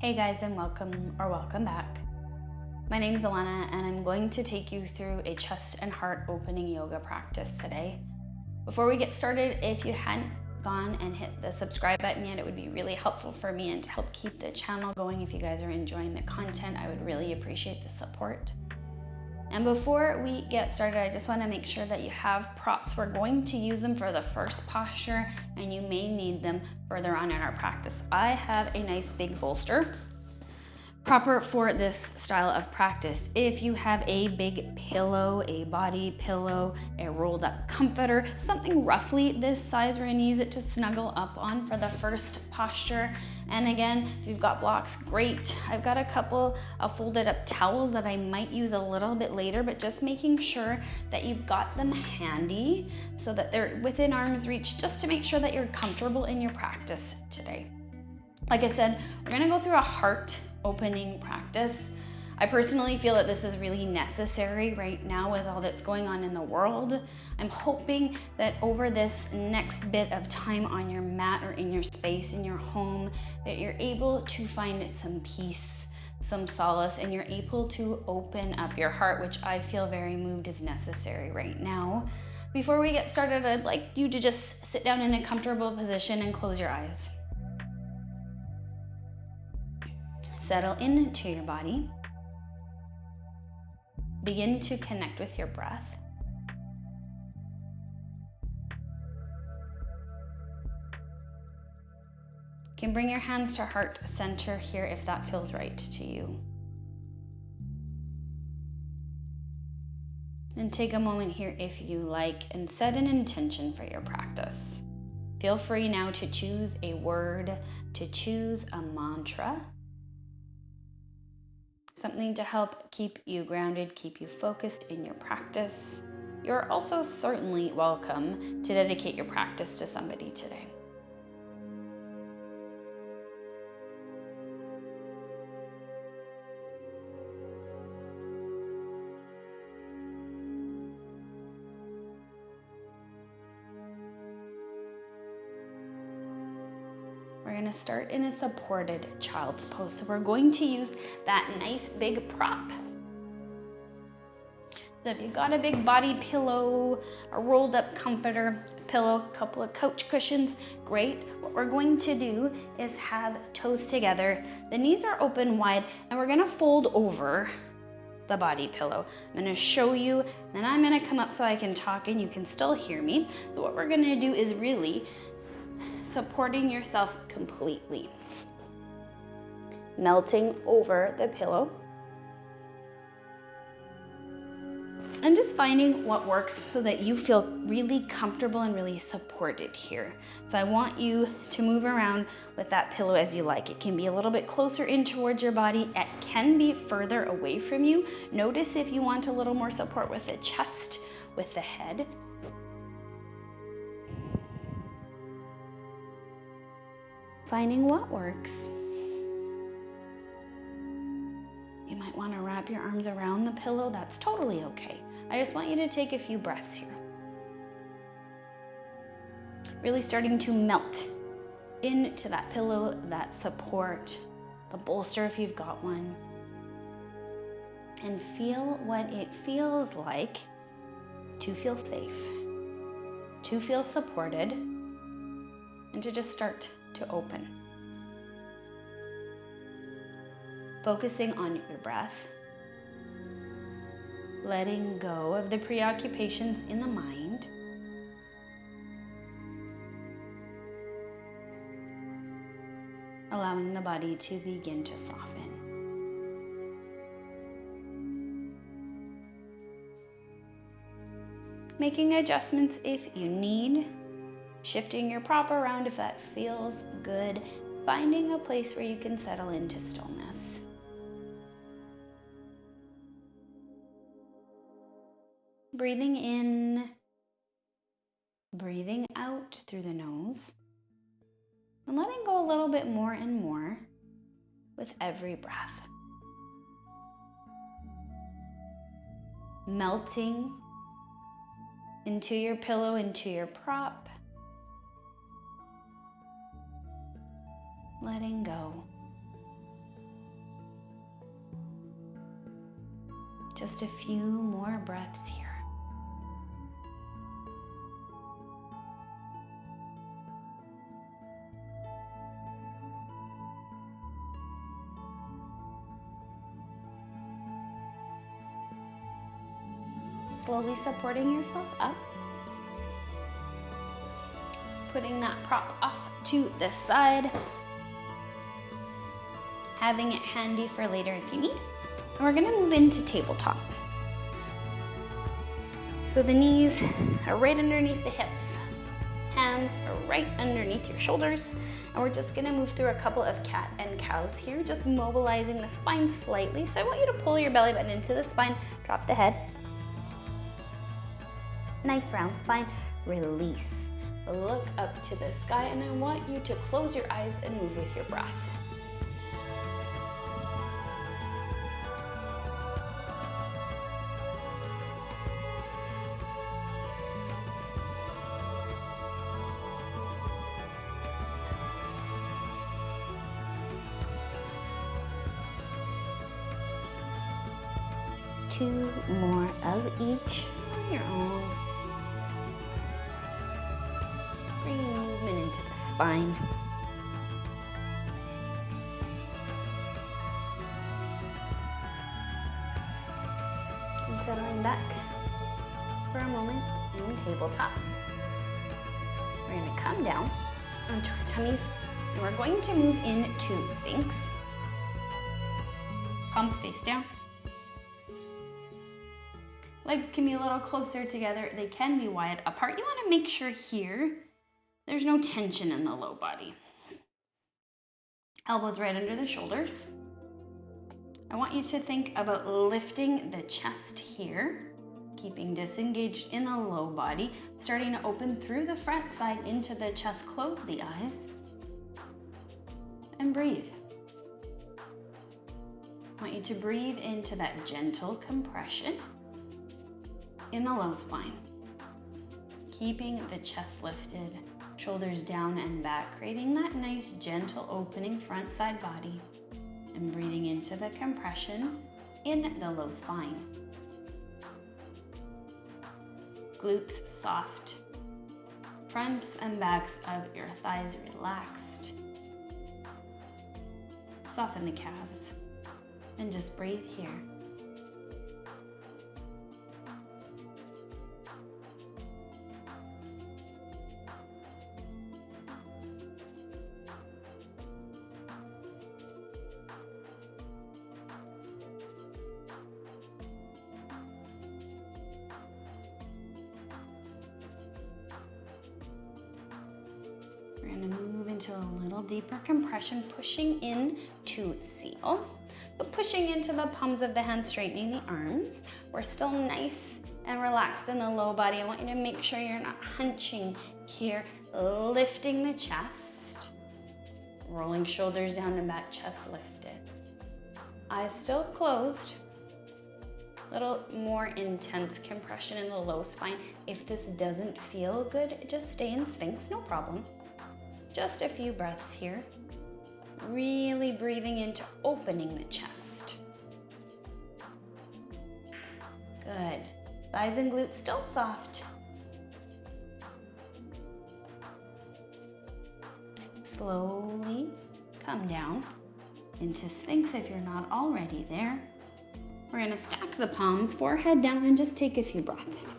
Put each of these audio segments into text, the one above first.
Hey guys, and welcome back. My name is Elenna, and I'm going to take you through a chest and heart opening yoga practice today. Before we get started, if you hadn't gone and hit the subscribe button yet, it would be really helpful for me and to help keep the channel going. If you guys are enjoying the content, I would really appreciate the support. And before we get started, I just want to make sure that you have props. We're going to use them for the first posture, and you may need them further on in our practice. I have a nice big bolster, proper for this style of practice. If you have a big pillow, a body pillow, a rolled up comforter, something roughly this size, we're gonna use it to snuggle up on for the first posture. And again, if you've got blocks, great. I've got a couple of folded up towels that I might use a little bit later, but just making sure that you've got them handy so that they're within arm's reach, just to make sure that you're comfortable in your practice today. Like I said, we're gonna go through a heart opening practice. I personally feel that this is really necessary right now with all that's going on in the world. I'm hoping that over this next bit of time on your mat or in your space, in your home, that you're able to find some peace, some solace, and you're able to open up your heart, which I feel very moved is necessary right now. Before we get started, I'd like you to just sit down in a comfortable position and close your eyes. Settle into your body. Begin to connect with your breath. You can bring your hands to heart center here if that feels right to you. And take a moment here if you like and set an intention for your practice. Feel free now to choose a word, to choose a mantra. Something to help keep you grounded, keep you focused in your practice. You're also certainly welcome to dedicate your practice to somebody today. We're gonna start in a supported child's pose. So we're going to use that nice big prop. So if you've got a big body pillow, a rolled up comforter, a pillow, a couple of couch cushions, great. What we're going to do is have toes together. The knees are open wide, and we're gonna fold over the body pillow. I'm gonna show you, then I'm gonna come up so I can talk and you can still hear me. So what we're gonna do is really supporting yourself completely. Melting over the pillow. And just finding what works so that you feel really comfortable and really supported here. So I want you to move around with that pillow as you like. It can be a little bit closer in towards your body. It can be further away from you. Notice if you want a little more support with the chest, with the head. Finding what works. You might want to wrap your arms around the pillow. That's totally okay. I just want you to take a few breaths here. Really starting to melt into that pillow, that support, the bolster if you've got one. And feel what it feels like to feel safe, to feel supported, and to just start to open. Focusing on your breath, letting go of the preoccupations in the mind, allowing the body to begin to soften. Making adjustments if you need. Shifting your prop around if that feels good. Finding a place where you can settle into stillness. Breathing in, breathing out through the nose, and letting go a little bit more and more with every breath. Melting into your pillow, into your prop. Letting go. Just a few more breaths here. Slowly supporting yourself up. Putting that prop off to the side. Having it handy for later if you need. And we're gonna move into tabletop. So the knees are right underneath the hips. Hands are right underneath your shoulders. And we're just gonna move through a couple of cat and cows here, just mobilizing the spine slightly. So I want you to pull your belly button into the spine, drop the head. Nice round spine, release. Look up to the sky, and I want you to close your eyes and move with your breath. Two more of each on your own. Bringing movement into the spine. And settling back for a moment in tabletop. We're going to come down onto our tummies, and we're going to move into Sphinx. Palms face down. Legs can be a little closer together. They can be wide apart. You want to make sure here there's no tension in the low body. Elbows right under the shoulders. I want you to think about lifting the chest here, keeping disengaged in the low body, starting to open through the front side into the chest. Close the eyes and breathe. I want you to breathe into that gentle compression in the low spine, keeping the chest lifted, shoulders down and back, creating that nice gentle opening front side body, and breathing into the compression in the low spine. Glutes soft, fronts and backs of your thighs relaxed. Soften the calves and just breathe here. We're going to move into a little deeper compression, pushing in to seal. So pushing into the palms of the hands, straightening the arms. We're still nice and relaxed in the low body. I want you to make sure you're not hunching here, lifting the chest, rolling shoulders down and back, chest lifted. Eyes still closed. A little more intense compression in the low spine. If this doesn't feel good, just stay in Sphinx, no problem. Just a few breaths here. Really breathing into opening the chest. Good. Thighs and glutes still soft. Slowly come down into Sphinx if you're not already there. We're going to stack the palms, forehead down, and just take a few breaths.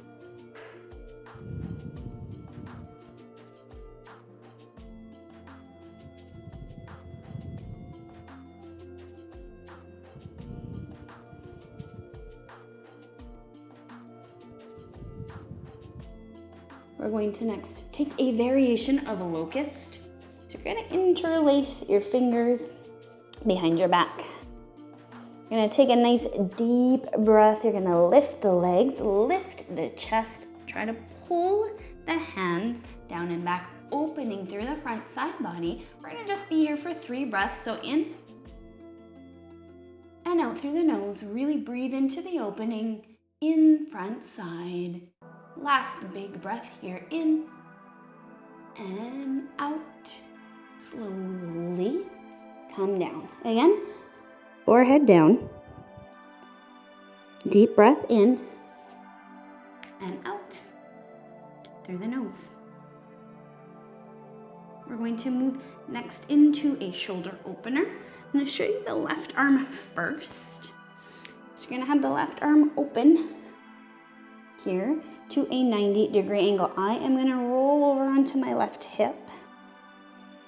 We're going to next take a variation of a locust. So you're going to interlace your fingers behind your back. You're going to take a nice deep breath. You're going to lift the legs, lift the chest. Try to pull the hands down and back, opening through the front side body. We're going to just be here for 3 breaths. So in and out through the nose. Really breathe into the opening, in, front, side. Last big breath here, in and out. Slowly come down. Again, forehead down. Deep breath in and out through the nose. We're going to move next into a shoulder opener. I'm going to show you the left arm first. So you're going to have the left arm open here to a 90-degree angle. I am going to roll over onto my left hip.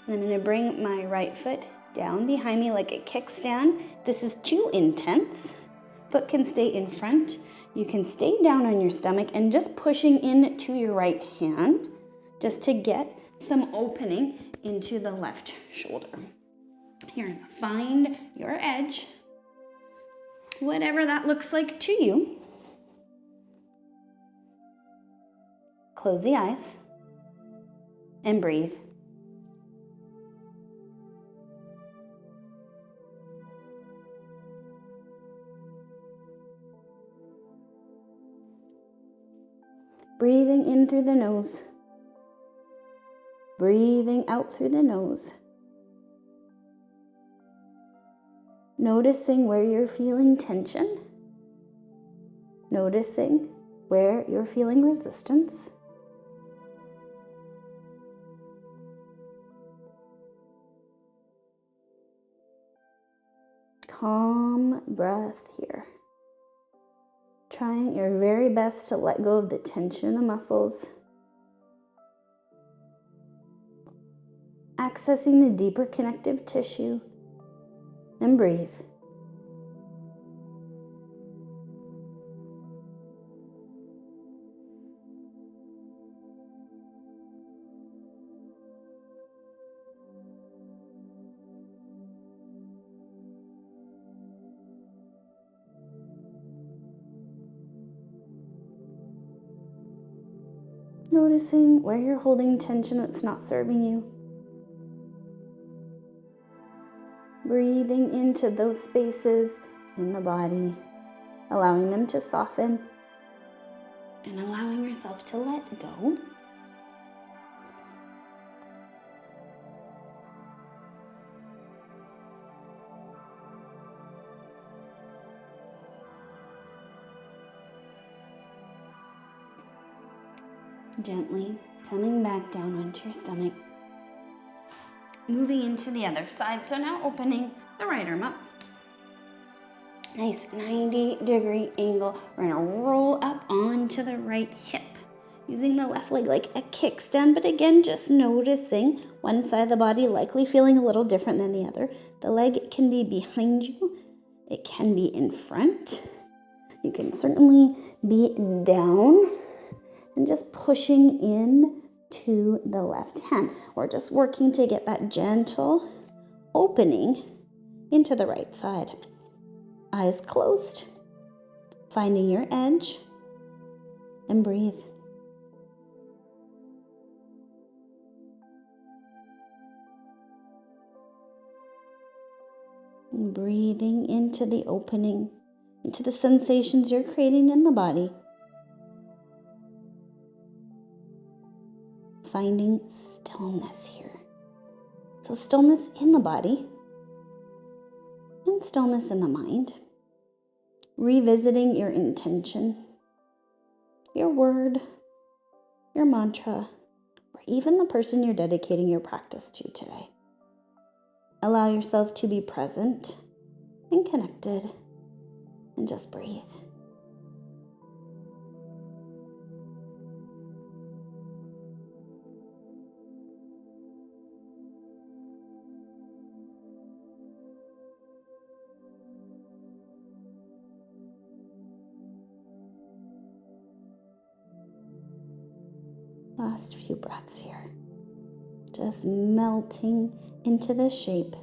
And I'm going to bring my right foot down behind me like a kickstand. This is too intense. Foot can stay in front. You can stay down on your stomach and just pushing into your right hand just to get some opening into the left shoulder. You're going to find your edge, whatever that looks like to you. Close the eyes and breathe. Breathing in through the nose. Breathing out through the nose. Noticing where you're feeling tension. Noticing where you're feeling resistance. Calm breath here. Trying your very best to let go of the tension in the muscles. Accessing the deeper connective tissue. And breathe. Noticing where you're holding tension that's not serving you. Breathing into those spaces in the body, allowing them to soften and allowing yourself to let go. Gently coming back down onto your stomach. Moving into the other side. So now opening the right arm up. Nice 90-degree angle. We're going to roll up onto the right hip. Using the left leg like a kickstand, but again, just noticing one side of the body likely feeling a little different than the other. The leg can be behind you. It can be in front. You can certainly be down. And just pushing in to the left hand. We're just working to get that gentle opening into the right side. Eyes closed. Finding your edge. And breathe. And breathing into the opening, into the sensations you're creating in the body. Finding stillness here. So stillness in the body and stillness in the mind. Revisiting your intention, your word, your mantra, or even the person you're dedicating your practice to today. Allow yourself to be present and connected and just breathe. Last few breaths here. Just melting into the shape.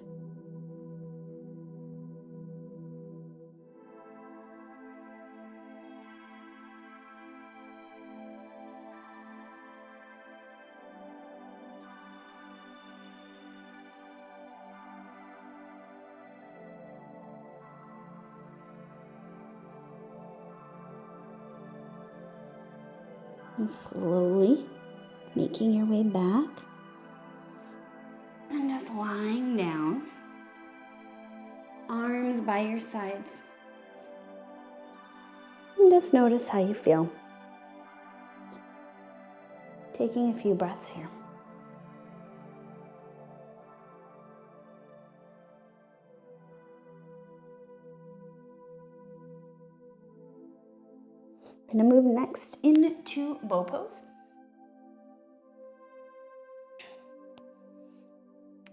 And slowly making your way back and just lying down, arms by your sides. And just notice how you feel. Taking a few breaths here. I'm going to move next into bow pose.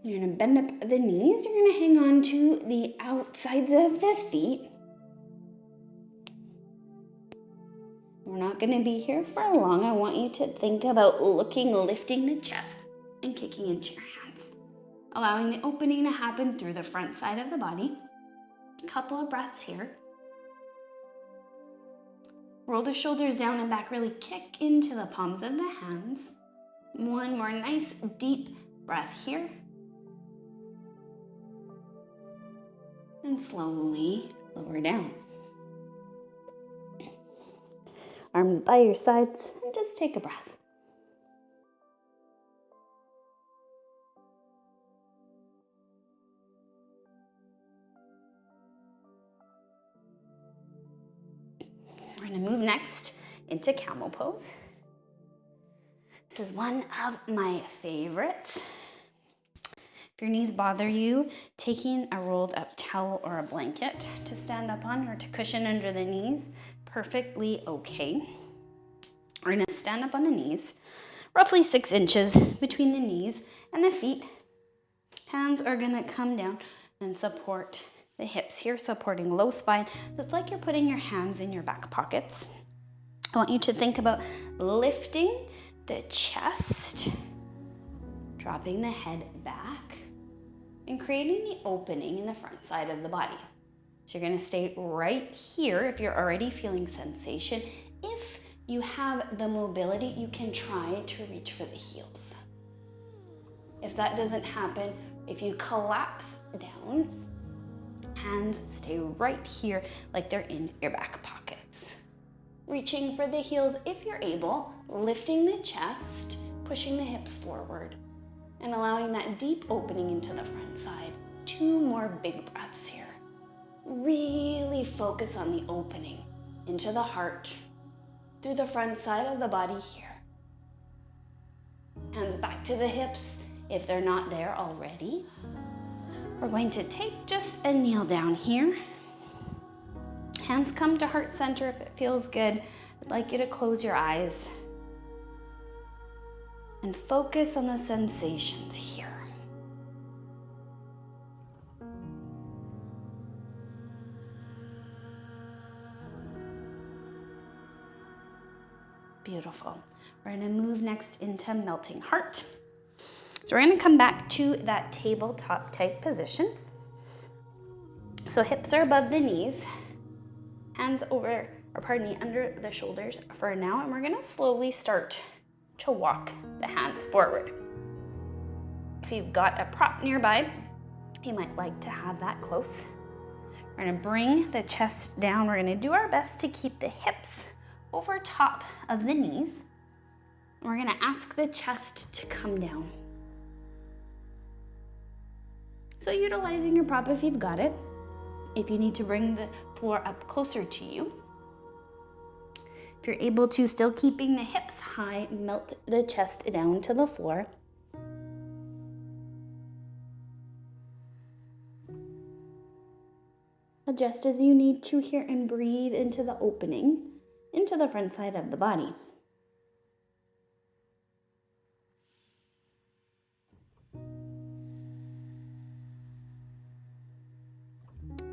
You're going to bend up the knees. You're going to hang on to the outsides of the feet. We're not going to be here for long. I want you to think about lifting the chest and kicking into your hands. Allowing the opening to happen through the front side of the body. A couple of breaths here. Roll the shoulders down and back. Really kick into the palms of the hands. One more nice deep breath here. And slowly lower down. Arms by your sides, and just take a breath. We're going to move next into camel pose. This is one of my favorites. If your knees bother you, taking a rolled up towel or a blanket to stand up on or to cushion under the knees, perfectly okay. We're going to stand up on the knees, roughly 6 inches between the knees and the feet. Hands are going to come down and support the hips here, supporting low spine. So it's like you're putting your hands in your back pockets. I want you to think about lifting the chest, dropping the head back, and creating the opening in the front side of the body. So you're going to stay right here if you're already feeling sensation. If you have the mobility, you can try to reach for the heels. If that doesn't happen, if you collapse down, hands stay right here like they're in your back pockets. Reaching for the heels if you're able, lifting the chest, pushing the hips forward, and allowing that deep opening into the front side. 2 more big breaths here. Really focus on the opening into the heart, through the front side of the body here. Hands back to the hips if they're not there already. We're going to take just a kneel down here. Hands come to heart center if it feels good. I'd like you to close your eyes and focus on the sensations here. Beautiful. We're going to move next into melting heart. So we're going to come back to that tabletop type position. So hips are above the knees, hands over, or pardon me, under the shoulders for now, and we're going to slowly start to walk the hands forward. If you've got a prop nearby, you might like to have that close. We're going to bring the chest down. We're going to do our best to keep the hips over top of the knees. We're going to ask the chest to come down. So utilizing your prop if you've got it. If you need to bring the floor up closer to you. If you're able to, still keeping the hips high, melt the chest down to the floor. Adjust as you need to here and breathe into the opening, into the front side of the body.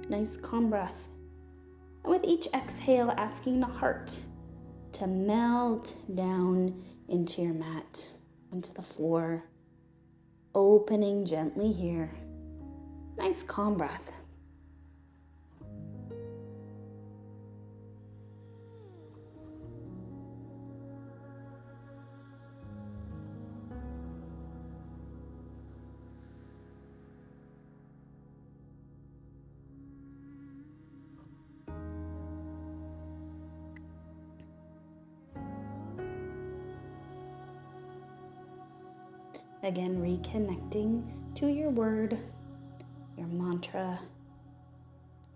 Nice calm breath. And with each exhale, asking the heart to melt down into your mat, onto the floor, opening gently here. Nice calm breath. Again, reconnecting to your word, your mantra,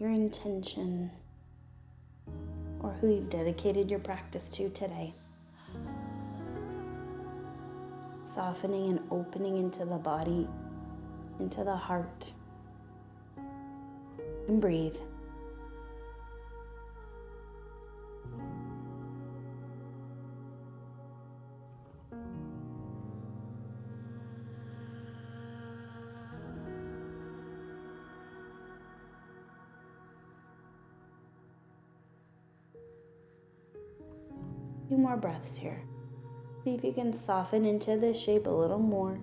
your intention, or who you've dedicated your practice to today. Softening and opening into the body, into the heart. And breathe. A few more breaths here. See if you can soften into this shape a little more.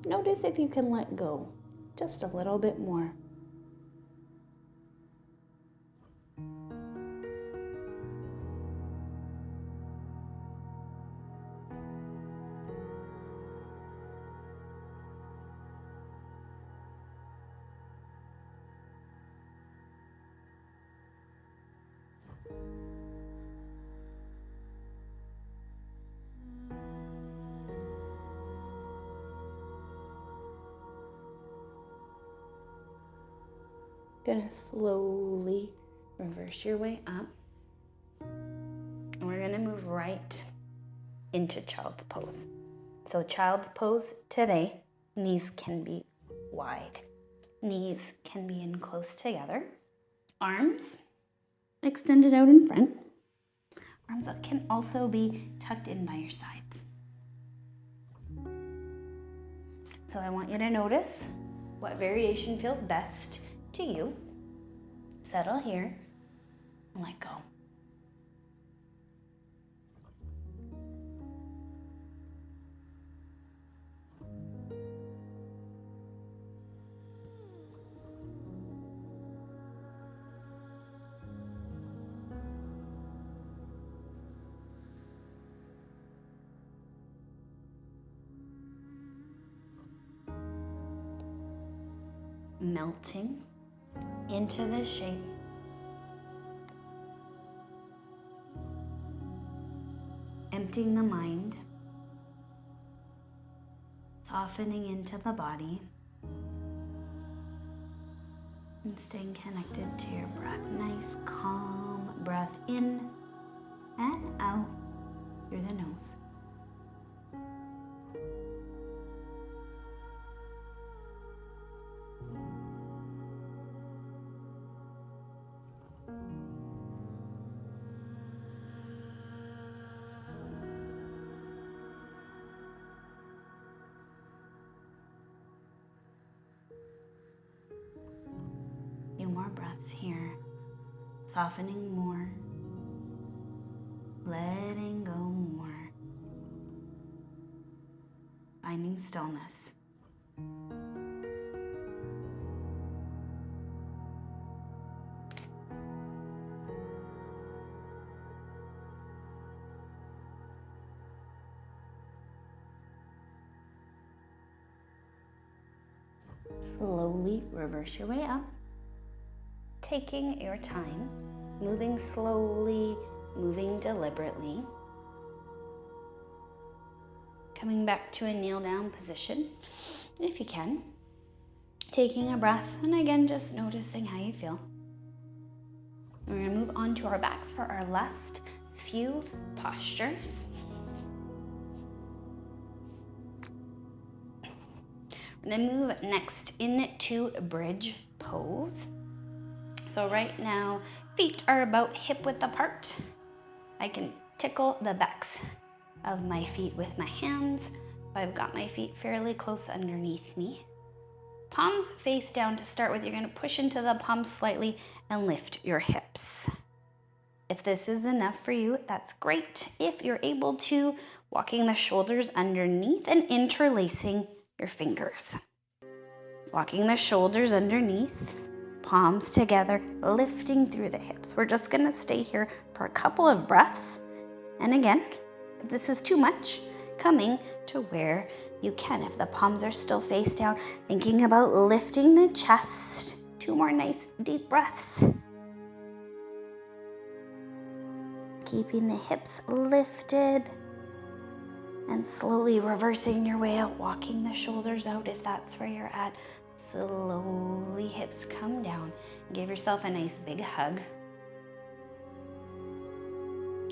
Notice if you can let go just a little bit more. Gonna slowly reverse your way up. And we're gonna move right into child's pose. So child's pose today, knees can be wide. Knees can be in close together. Arms extended out in front. Arms can also be tucked in by your sides. So I want you to notice what variation feels best to you. Settle here and let go. Melting into this shape. Emptying the mind. Softening into the body. And staying connected to your breath. Nice, calm breath in and out through the nose. Few more breaths here. Softening more. Letting go more. Finding stillness. Slowly reverse your way up. Taking your time, moving slowly, moving deliberately. Coming back to a kneel down position, if you can. Taking a breath, and again, just noticing how you feel. We're gonna move on to our backs for our last few postures. We're gonna move next into bridge pose. So right now, feet are about hip width apart. I can tickle the backs of my feet with my hands. I've got my feet fairly close underneath me. Palms face down to start with. You're gonna push into the palms slightly and lift your hips. If this is enough for you, that's great. If you're able to, walking the shoulders underneath and interlacing your fingers. Walking the shoulders underneath. Palms together, lifting through the hips. We're just gonna stay here for a couple of breaths. And again, if this is too much, coming to where you can. If the palms are still face down, thinking about lifting the chest. 2 more nice deep breaths. Keeping the hips lifted. And slowly reversing your way out, walking the shoulders out if that's where you're at. Slowly hips come down. Give yourself a nice big hug.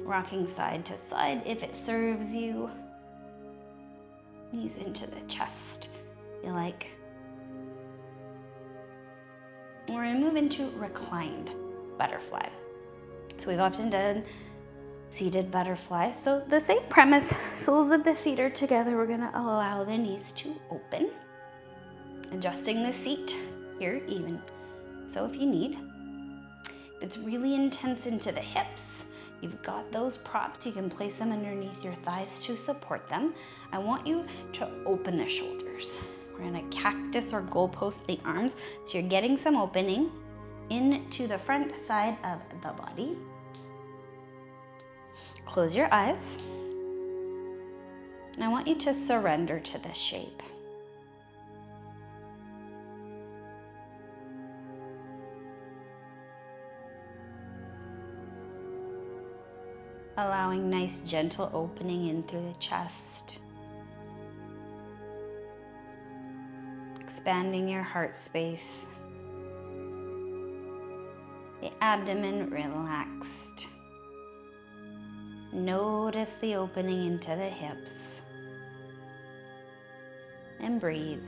Rocking side to side if it serves you. Knees into the chest, if you like. We're gonna move into reclined butterfly. So we've often done seated butterfly. So the same premise, soles of the feet are together. We're gonna allow the knees to open. Adjusting the seat here even. So if you need, if it's really intense into the hips, you've got those props, you can place them underneath your thighs to support them. I want you to open the shoulders. We're gonna cactus or goalpost the arms, so you're getting some opening into the front side of the body. Close your eyes. And I want you to surrender to this shape. Allowing nice gentle opening in through the chest. Expanding your heart space. The abdomen relaxed. Notice the opening into the hips. And breathe.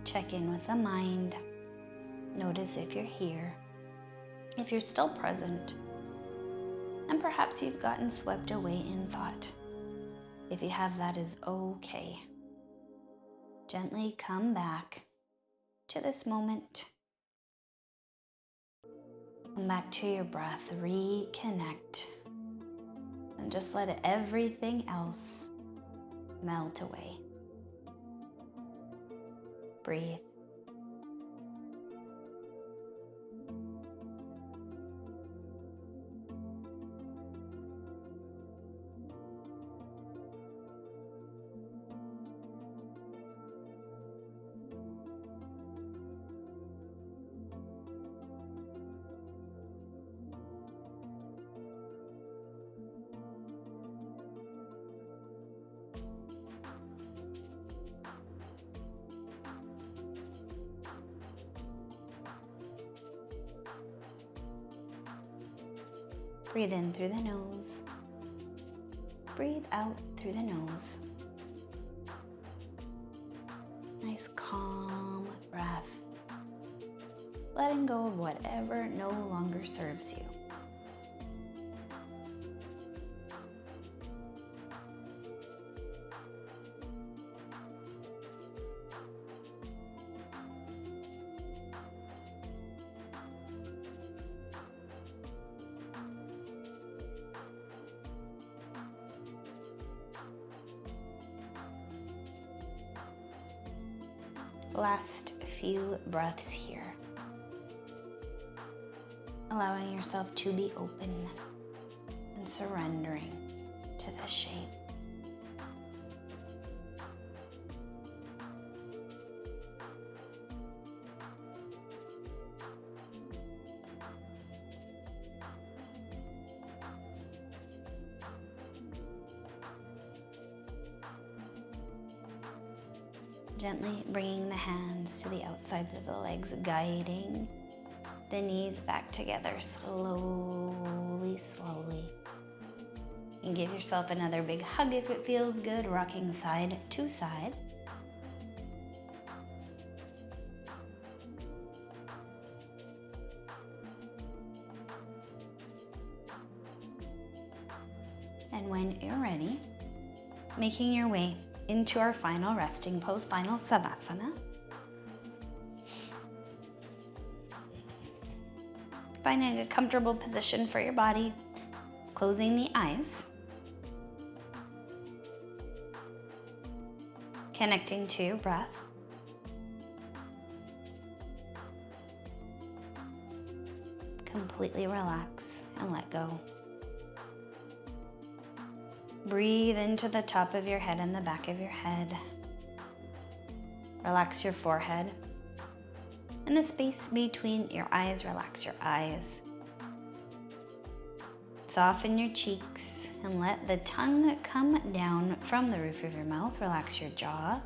Check in with the mind. Notice if you're here, if you're still present, and perhaps you've gotten swept away in thought. If you have, that is okay. Gently come back to this moment. Come back to your breath, reconnect, and just let everything else melt away. Breathe. Breathe in through the nose. Breathe out through the nose. Nice calm breath. Letting go of whatever no longer serves you. Last few breaths here. Allowing yourself to be open and surrendering to this shape. Gently bringing the hands to the outsides of the legs, guiding the knees back together slowly, slowly. And give yourself another big hug if it feels good, rocking side to side. And when you're ready, making your way into our final resting pose, final Savasana. Finding a comfortable position for your body, closing the eyes, connecting to your breath, completely relax and let go. Breathe into the top of your head and the back of your head. Relax your forehead. And the space between your eyes, relax your eyes. Soften your cheeks and let the tongue come down from the roof of your mouth. Relax your jaw.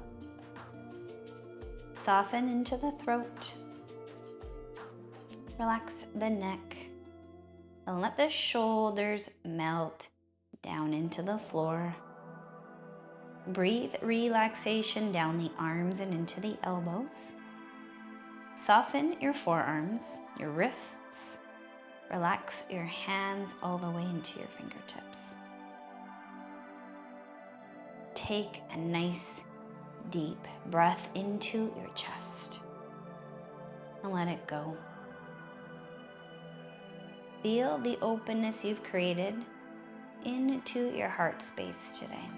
Soften into the throat. Relax the neck. And let the shoulders melt down into the floor. Breathe relaxation down the arms and into the elbows. Soften your forearms, your wrists. Relax your hands all the way into your fingertips. Take a nice deep breath into your chest and let it go. Feel the openness you've created into your heart space today.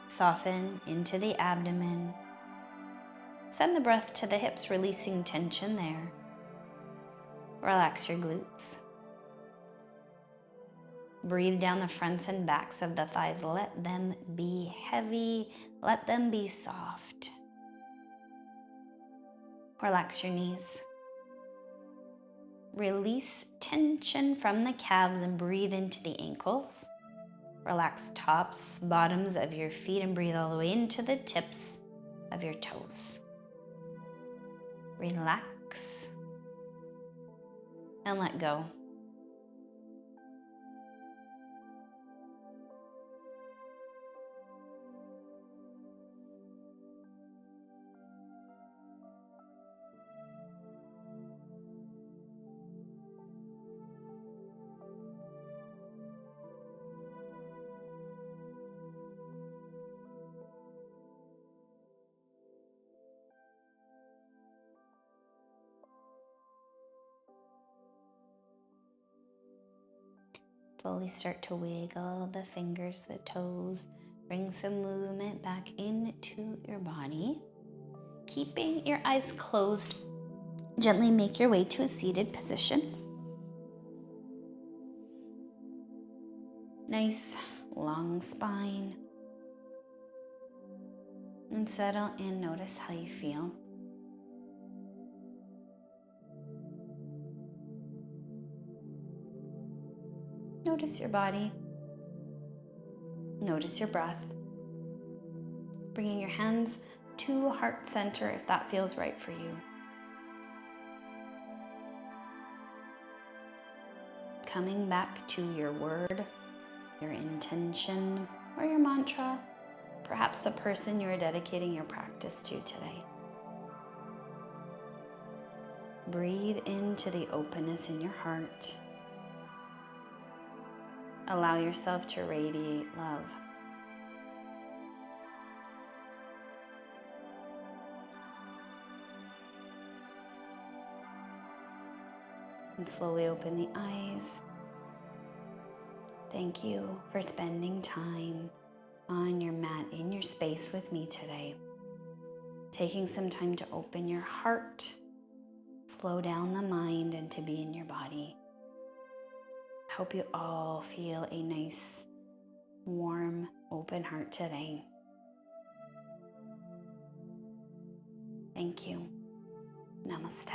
Soften into the abdomen. Send the breath to the hips, releasing tension there. Relax your glutes. Breathe down the fronts and backs of the thighs. Let them be heavy. Let them be soft. Relax your knees. Release tension from the calves and breathe into the ankles. Relax tops, bottoms of your feet and breathe all the way into the tips of your toes. Relax and let go. Slowly start to wiggle the fingers, the toes. Bring some movement back into your body. Keeping your eyes closed, gently make your way to a seated position. Nice long spine. And settle in, notice how you feel. Notice your body. Notice your breath. Bringing your hands to heart center if that feels right for you. Coming back to your word, your intention, or your mantra, perhaps the person you are dedicating your practice to today. Breathe into the openness in your heart. Allow yourself to radiate love. And slowly open the eyes. Thank you for spending time on your mat in your space with me today. Taking some time to open your heart, slow down the mind, and to be in your body. I hope you all feel a nice, warm, open heart today. Thank you. Namaste.